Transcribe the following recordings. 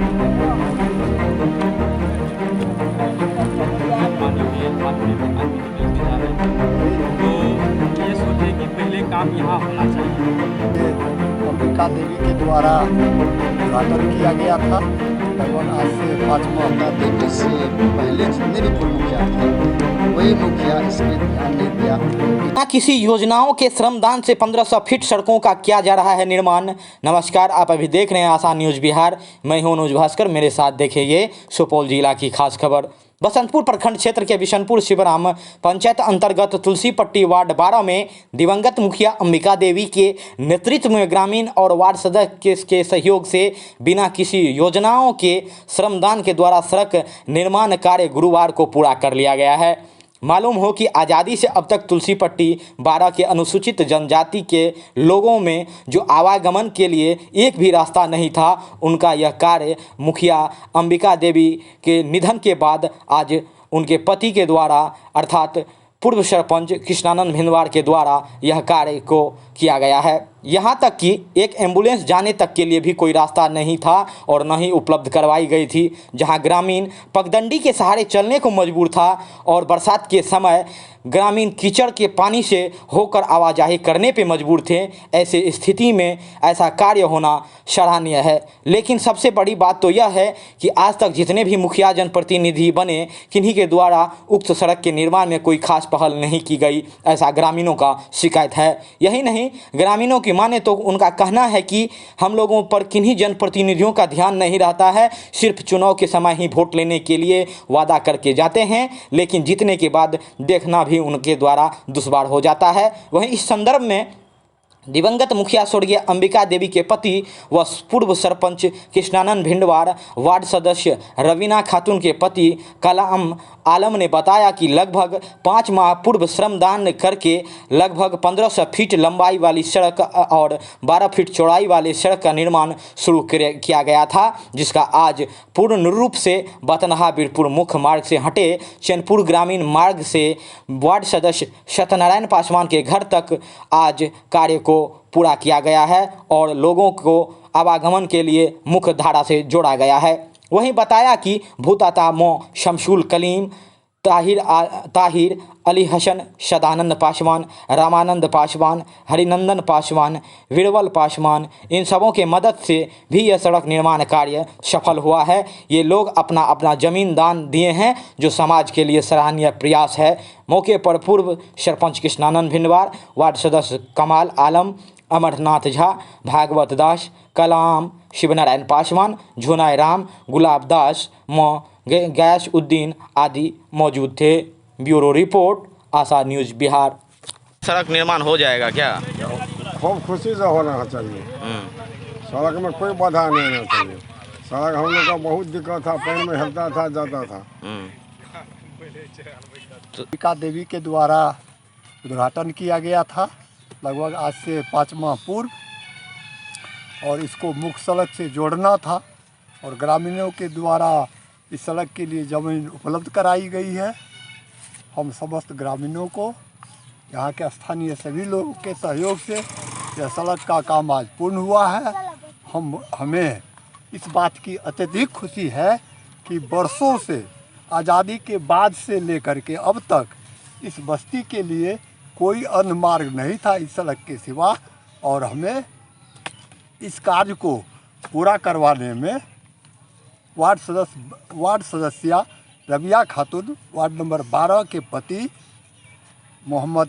तो ये सोचे कि पहले काम यहाँ होना चाहिए। अंबिका देवी के द्वारा उद्घाटन किया गया था। लगभग आज से 5 माह देवी से पहले जितने भी पूर्व मुखिया थे वही मुखिया इसमें ध्यान नहीं दिया। किसी योजनाओं के श्रमदान से 1500 फीट सड़कों का किया जा रहा है निर्माण। नमस्कार, आप अभी देख रहे हैं आसान न्यूज़ बिहार। मैं हूं अनुज भास्कर, मेरे साथ देखिए ये सुपौल जिला की खास खबर। बसंतपुर प्रखंड क्षेत्र के बिशनपुर शिवराम पंचायत अंतर्गत तुलसीपट्टी वार्ड 12 में दिवंगत मुखिया अंबिका देवी के नेतृत्व में ग्रामीण और वार्ड सदस्य के सहयोग से बिना किसी योजनाओं के श्रमदान के द्वारा सड़क निर्माण कार्य गुरुवार को पूरा कर लिया गया है। मालूम हो कि आज़ादी से अब तक तुलसीपट्टी 12 के अनुसूचित जनजाति के लोगों में जो आवागमन के लिए एक भी रास्ता नहीं था, उनका यह कार्य मुखिया अंबिका देवी के निधन के बाद आज उनके पति के द्वारा अर्थात पूर्व सरपंच कृष्णानंद भिंडवार के द्वारा यह कार्य को किया गया है। यहाँ तक कि एक एम्बुलेंस जाने तक के लिए भी कोई रास्ता नहीं था और न ही उपलब्ध करवाई गई थी, जहाँ ग्रामीण पगडंडी के सहारे चलने को मजबूर था और बरसात के समय ग्रामीण कीचड़ के पानी से होकर आवाजाही करने पे मजबूर थे। ऐसे स्थिति में ऐसा कार्य होना सराहनीय है। लेकिन सबसे बड़ी बात तो यह है कि आज तक जितने भी मुखिया जनप्रतिनिधि बने, किन्हीं के द्वारा उक्त सड़क के निर्माण में कोई खास पहल नहीं की गई, ऐसा ग्रामीणों का शिकायत है। यही नहीं, ग्रामीणों की माने तो उनका कहना है कि हम लोगों पर किन्हीं जनप्रतिनिधियों का ध्यान नहीं रहता है, सिर्फ चुनाव के समय ही वोट लेने के लिए वादा करके जाते हैं, लेकिन जीतने के बाद देखना भी उनके द्वारा दुश्वार हो जाता है। वहीं इस संदर्भ में दिवंगत मुखिया स्वर्गीय अंबिका देवी के पति व पूर्व सरपंच कृष्णानंद भिंडवार, वार्ड सदस्य रवीना खातून के पति कलाम आलम ने बताया कि लगभग 5 माह पूर्व श्रमदान करके लगभग 1500 फीट लंबाई वाली सड़क और 12 फीट चौड़ाई वाली सड़क का निर्माण शुरू किया गया था, जिसका आज पूर्ण रूप से बतनहा बीरपुर मुख्य मार्ग से हटे चैनपुर ग्रामीण मार्ग से वार्ड सदस्य सत्यनारायण पासवान के घर तक आज कार्य को पूरा किया गया है और लोगों को आवागमन के लिए मुख्य धारा से जोड़ा गया है। वहीं बताया कि भूताता मो शमशुल कलीम, ताहिर अली हसन, सदानंद पासवान, रामानंद पासवान, हरिनंदन पासवान, वीरबल पासवान, इन सबों के मदद से भी यह सड़क निर्माण कार्य सफल हुआ है। ये लोग अपना अपना ज़मीन दान दिए हैं, जो समाज के लिए सराहनीय प्रयास है। मौके पर पूर्व सरपंच कृष्णानंद भिंडवार, वार्ड सदस्य कमाल आलम, अमरनाथ झा, भागवत दास, कलाम, शिवनारायण पासवान, झुनाय राम, गुलाब दास, गैस उद्दीन आदि मौजूद थे। ब्यूरो रिपोर्ट, आशा न्यूज़ बिहार। सड़क निर्माण हो जाएगा क्या? खूब खुशी से होना चाहिए। सड़क में कोई बाधा नहीं होना चाहिए। सड़क हम लोग का बहुत दिक्कत था, पैर में हिलता था, जाता था। अंबिका देवी के द्वारा उद्घाटन किया गया था लगभग आज से 5 माह पूर्व, और इसको मुख्य सड़क से जोड़ना था और ग्रामीणों के द्वारा इस सड़क के लिए ज़मीन उपलब्ध कराई गई है। हम समस्त ग्रामीणों को, यहाँ के स्थानीय सभी लोगों के सहयोग से यह सड़क का काम आज पूर्ण हुआ है। हमें इस बात की अत्यधिक खुशी है कि वर्षों से आज़ादी के बाद से लेकर के अब तक इस बस्ती के लिए कोई अन्य मार्ग नहीं था इस सड़क के सिवा, और हमें इस कार्य को पूरा करवाने में वार्ड सदस्य रबिया खातून, वार्ड नंबर 12 के पति मोहम्मद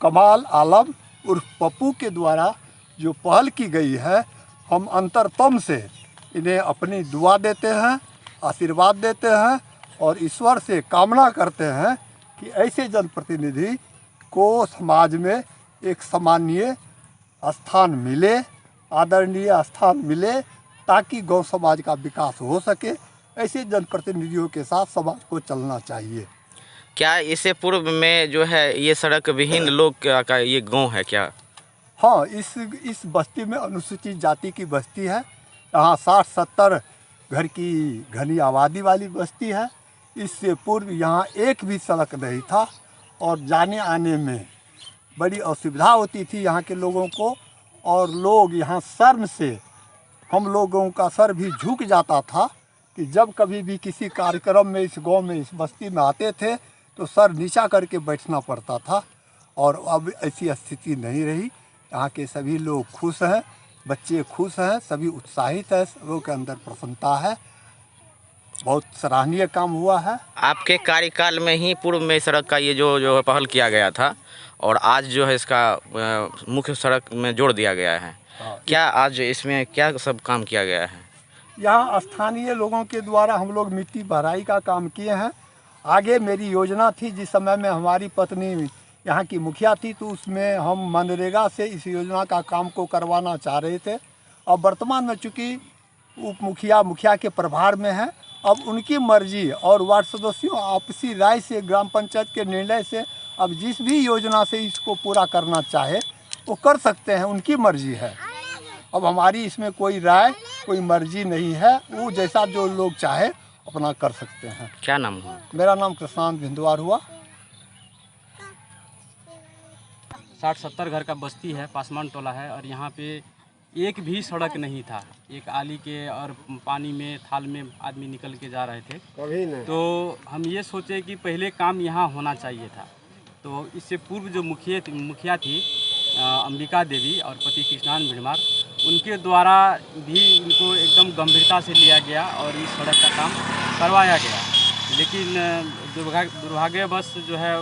कमाल आलम उर्फ पप्पू के द्वारा जो पहल की गई है, हम अंतरतम से इन्हें अपनी दुआ देते हैं, आशीर्वाद देते हैं और ईश्वर से कामना करते हैं कि ऐसे जनप्रतिनिधि को समाज में एक सम्मानीय स्थान मिले, आदरणीय स्थान मिले, ताकि गौ समाज का विकास हो सके। ऐसे जनप्रतिनिधियों के साथ समाज को चलना चाहिए। क्या इससे पूर्व में जो है ये सड़क विहीन लोग का ये गांव है क्या? हाँ, इस बस्ती में अनुसूचित जाति की बस्ती है। यहाँ 60-70 घर की घनी आबादी वाली बस्ती है। इससे पूर्व यहाँ एक भी सड़क नहीं था और जाने आने में बड़ी असुविधा होती थी यहाँ के लोगों को, और लोग यहाँ शर्म से हम लोगों का सर भी झुक जाता था कि जब कभी भी किसी कार्यक्रम में इस गांव में इस बस्ती में आते थे तो सर नीचा करके बैठना पड़ता था। और अब ऐसी स्थिति नहीं रही। यहाँ के सभी लोग खुश हैं, बच्चे खुश हैं, सभी उत्साहित हैं, सबों के अंदर प्रसन्नता है। बहुत सराहनीय काम हुआ है। आपके कार्यकाल में ही पूर्व में सड़क का ये जो पहल किया गया था और आज जो है इसका मुख्य सड़क में जोड़ दिया गया है। क्या आज इसमें क्या सब काम किया गया है? यहाँ स्थानीय लोगों के द्वारा हम लोग मिट्टी भराई का काम किए हैं। आगे मेरी योजना थी, जिस समय में हमारी पत्नी यहाँ की मुखिया थी, तो उसमें हम मनरेगा से इस योजना का काम को करवाना चाह रहे थे। अब वर्तमान में चूँकि उप मुखिया के प्रभार में है, अब उनकी मर्जी और वार्ड सदस्यों आपसी राय से, ग्राम पंचायत के निर्णय से अब जिस भी योजना से इसको पूरा करना चाहे वो कर सकते हैं, उनकी मर्जी है। अब हमारी इसमें कोई राय, कोई मर्जी नहीं है। वो जैसा जो लोग चाहे अपना कर सकते हैं। क्या नाम हुआ? मेरा नाम कृष्णांत भिंदवार हुआ। 60-70 घर का बस्ती है, पासमान टोला है और यहाँ पे एक भी सड़क नहीं था। एक आली के और पानी में थाल में आदमी निकल के जा रहे थे। कभी नहीं। तो हम ये सोचे कि पहले काम यहाँ होना चाहिए था। तो इससे पूर्व जो मुखिया थी अंबिका देवी और पति कृष्णान भिड़मार, उनके द्वारा भी इनको एकदम गंभीरता से लिया गया और इस सड़क का काम करवाया गया। लेकिन दुर्भाग्यवश जो है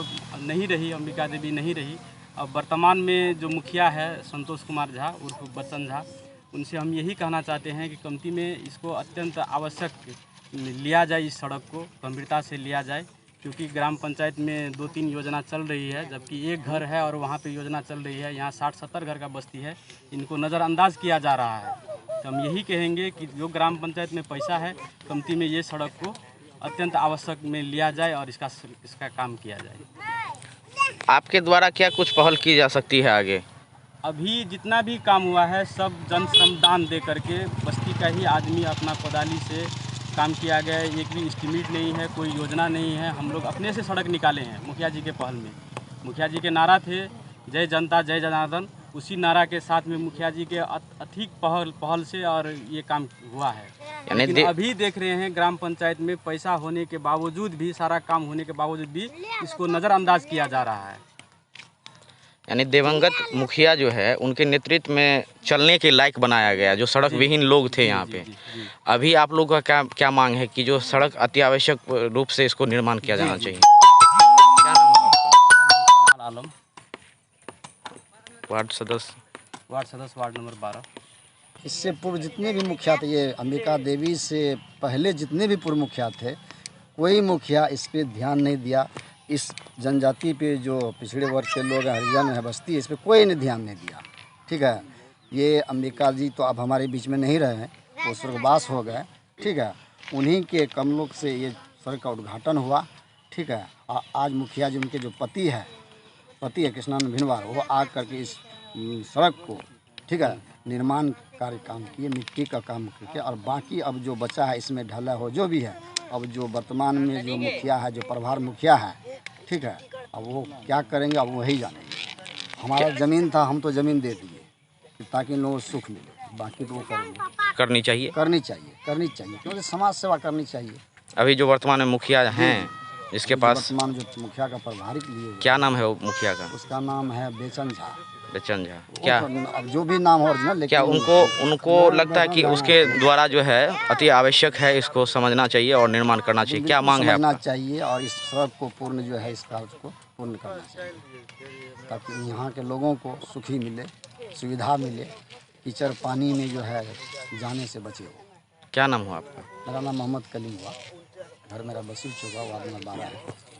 नहीं रही, अंबिका देवी नहीं रही। अब वर्तमान में जो मुखिया है संतोष कुमार झा उर्फ बच्चन झा, उनसे हम यही कहना चाहते हैं कि कमती में इसको अत्यंत आवश्यक लिया जाए, इस सड़क को गंभीरता से लिया जाए। क्योंकि ग्राम पंचायत में 2-3 योजना चल रही है, जबकि एक घर है और वहाँ पे योजना चल रही है। यहाँ 60-70 घर का बस्ती है, इनको नज़रअंदाज किया जा रहा है। तो हम यही कहेंगे कि जो ग्राम पंचायत में पैसा है, कमती में ये सड़क को अत्यंत आवश्यक में लिया जाए और इसका काम किया जाए। आपके द्वारा क्या कुछ पहल की जा सकती है आगे? अभी जितना भी काम हुआ है सब जन श्रमदान दे करके बस्ती का ही आदमी अपना कोदाली से काम किया गया है। एक भी एस्टीमेट नहीं है, कोई योजना नहीं है। हम लोग अपने से सड़क निकाले हैं मुखिया जी के पहल में। मुखिया जी के नारा थे जय जनता जय जनार्दन, उसी नारा के साथ में मुखिया जी के अधिक पहल से और ये काम हुआ है। लेकिन अभी देख रहे हैं ग्राम पंचायत में पैसा होने के बावजूद भी, सारा काम होने के बावजूद भी इसको नज़रअंदाज किया जा रहा है। यानी दिवंगत मुखिया जो है उनके नेतृत्व में चलने के लायक बनाया गया, जो सड़क विहीन लोग थे यहाँ पे। अभी आप लोगों का क्या मांग है कि जो सड़क अति आवश्यक रूप से इसको निर्माण किया जाना चाहिए? क्या नाम है आपका? आलम, वार्ड सदस्य वार्ड नंबर 12। इससे पूर्व जितने भी मुखिया थे, ये अंबिका देवी से पहले जितने भी पूर्व मुखिया थे, कोई मुखिया इस पर ध्यान नहीं दिया। इस जनजाति पे जो पिछड़े वर्ग के लोग हैं, हरिजन है, बस्ती, इस पर कोई ने ध्यान नहीं दिया। ठीक है, ये अंबिका जी तो अब हमारे बीच में नहीं रहे हैं, वो स्वर्गवास हो गए। ठीक है, उन्हीं के कमलों से ये सड़क का उद्घाटन हुआ। ठीक है, आज मुखिया जी, उनके जो पति है कृष्णान भिनवार, वो आ करके इस सड़क को, ठीक है, निर्माण कार्य काम किए, मिट्टी का काम करके। और बाकी अब जो बचा है इसमें ढला हो जो भी है, अब जो वर्तमान में जो मुखिया है, जो प्रभार मुखिया है, ठीक है, अब वो क्या करेंगे अब वही जानेंगे। हमारा ज़मीन था, हम तो ज़मीन दे दिए ताकि लोगों को सुख मिले, बाकी तो वो करेंगे। करनी चाहिए क्योंकि समाज सेवा करनी चाहिए। अभी जो वर्तमान में मुखिया हैं, जिसके पास वर्तमान जो मुखिया का प्रभारित लिए, क्या नाम है वो मुखिया का? उसका नाम है बेचन झा। क्या अब जो भी नाम हो ओरिजिनल, लेकिन क्या उनको लगता है कि उसके द्वारा जो है अति आवश्यक है, इसको समझना चाहिए और निर्माण करना चाहिए? क्या मांग है समझना आपका? चाहिए और इस सड़क को पूर्ण जो है, इस कार्य को पूर्ण करना चाहिए, ताकि यहाँ के लोगों को सुखी मिले, सुविधा मिले, कीचड़ पानी में जो है जाने से बचे हो। क्या नाम हुआ आपका? मेरा नाम मोहम्मद कलीम हुआ, घर मेरा बसीर चौका, वार्ड नंबर 12 है।